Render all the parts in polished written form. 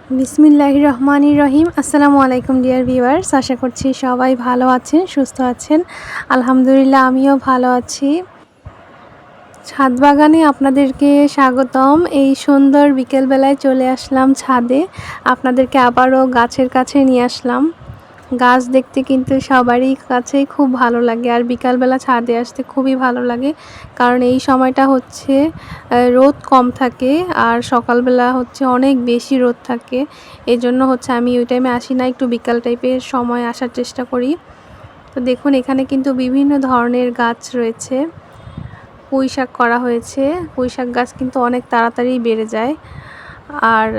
বিসমিল্লাহির রহমানির রহিম। আসসালামু আলাইকুম ডিয়ার ভিউয়ার্স, আশা করছি সবাই ভালো আছেন, সুস্থ আছেন। আলহামদুলিল্লাহ আমিও ভালো আছি। ছাদ বাগানে আপনাদেরকে স্বাগতম। এই সুন্দর বিকেলবেলায় চলে আসলাম ছাদে, আপনাদেরকে আবারও গাছের কাছে নিয়ে আসলাম। গাছ দেখতে কিন্তু সবারই কাছেই খুব ভালো লাগে, আর বিকালবেলা ছাদে আসতে খুবই ভালো লাগে, কারণ এই সময়টা হচ্ছে রোদ কম থাকে আর সকালবেলা হচ্ছে অনেক বেশি রোদ থাকে। এই জন্য হচ্ছে আমি ওই টাইমে আসি না, একটু বিকাল টাইপের সময় আসার চেষ্টা করি। তো দেখুন এখানে কিন্তু বিভিন্ন ধরনের গাছ রয়েছে। পুঁই শাক করা হয়েছে। পুঁই শাক গাছ কিন্তু অনেক তাড়াতাড়ি বেড়ে যায়, আর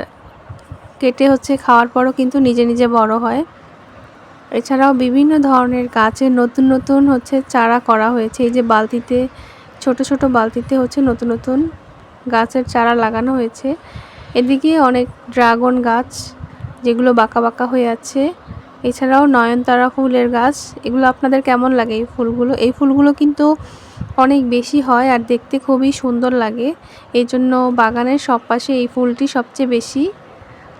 কেটে হচ্ছে খাওয়ার পরও কিন্তু নিজে নিজে বড় হয়। এছাড়াও বিভিন্ন ধরনের গাছের নতুন নতুন হচ্ছে চারা করা হয়েছে। এই যে বালতিতে, ছোট ছোট বালতিতে হচ্ছে নতুন নতুন গাছের চারা লাগানো হয়েছে। এদিকে অনেক ড্রাগন গাছ, যেগুলো বাঁকা বাঁকা হয়ে আছে। এছাড়াও নয়নতারা ফুলের গাছ। এগুলো আপনাদের কেমন লাগে এই ফুলগুলো? এই ফুলগুলো কিন্তু অনেক বেশি হয় আর দেখতে খুবই সুন্দর লাগে। এই জন্য বাগানের সব পাশে এই ফুলটি সবচেয়ে বেশি।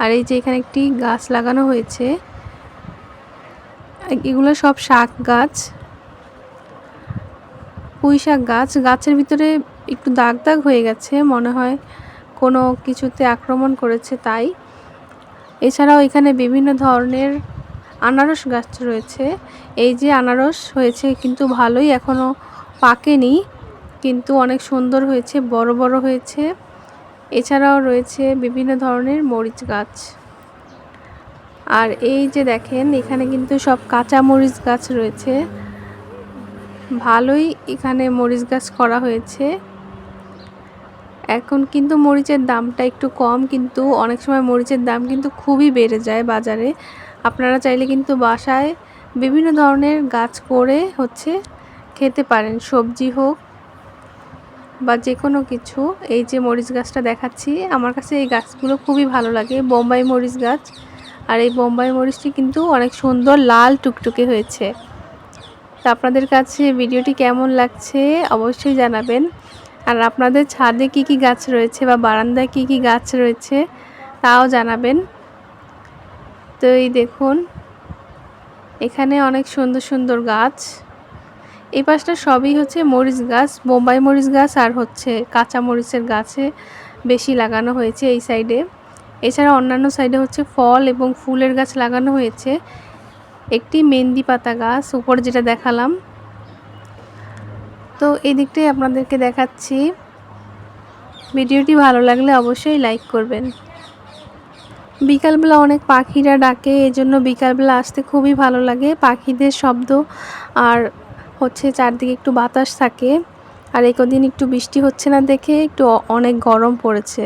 আর এই যে এখানে একটি গাছ লাগানো হয়েছে, এগুলো সব শাক গাছ, পুঁই শাক গাছ। গাছের ভিতরে একটু দাগ দাগ হয়ে গেছে, মনে হয় কোনো কিছুতে আক্রমণ করেছে তাই। এছাড়াও এখানে বিভিন্ন ধরনের আনারস গাছ রয়েছে। এই যে আনারস হয়েছে কিন্তু ভালোই, এখনও পাকেনি, কিন্তু অনেক সুন্দর হয়েছে, বড় বড় হয়েছে। এছাড়াও রয়েছে বিভিন্ন ধরনের মরিচ গাছ। আর এই যে দেখেন এখানে কিন্তু সব কাঁচা মরিচ গাছ রয়েছে। ভালোই এখানে মরিচ গাছ করা হয়েছে। এখন কিন্তু মরিচের দামটা একটু কম, কিন্তু অনেক সময় মরিচের দাম কিন্তু খুবই বেড়ে যায় বাজারে। আপনারা চাইলে কিন্তু বাসায় বিভিন্ন ধরনের গাছ করে হচ্ছে খেতে পারেন, সবজি হোক বা যে কোনো কিছু। এই যে মরিচ গাছটা দেখাচ্ছি, আমার কাছে এই গাছগুলো খুবই ভালো লাগে, বোম্বাই মরিচ গাছ। আর এই বোম্বাই মরিচটি কিন্তু অনেক সুন্দর লাল টুকটুকে হয়েছে। তো আপনাদের কাছে ভিডিওটি কেমন লাগছে অবশ্যই জানাবেন। আর আপনাদের ছাদে কি কি গাছ রয়েছে বা বারান্দায় কি কি গাছ রয়েছে তাও জানাবেন। তো এই দেখুন এখানে অনেক সুন্দর সুন্দর গাছ। এই পাশটা সবই হচ্ছে মরিচ গাছ, বোম্বাই মরিচ গাছ আর হচ্ছে কাঁচা মরিচের গাছে বেশি লাগানো হয়েছে এই সাইডে। এছাড়া অন্যান্য সাইডে হচ্ছে ফল এবং ফুলের গাছ লাগানো হয়েছে। একটি মেহেন্দি পাতা গাছ উপরে যেটা দেখালাম। তো এই দিকটাই আপনাদেরকে দেখাচ্ছি। ভিডিওটি ভালো লাগলে অবশ্যই লাইক করবেন। বিকালবেলা অনেক পাখিরা ডাকে, এজন্য বিকালবেলা আসতে খুবই ভালো লাগে। পাখিদের শব্দ আর হচ্ছে চারদিকে একটু বাতাস থাকে। আর এই কদিন একটু বৃষ্টি হচ্ছে না দেখে একটু অনেক গরম পড়েছে।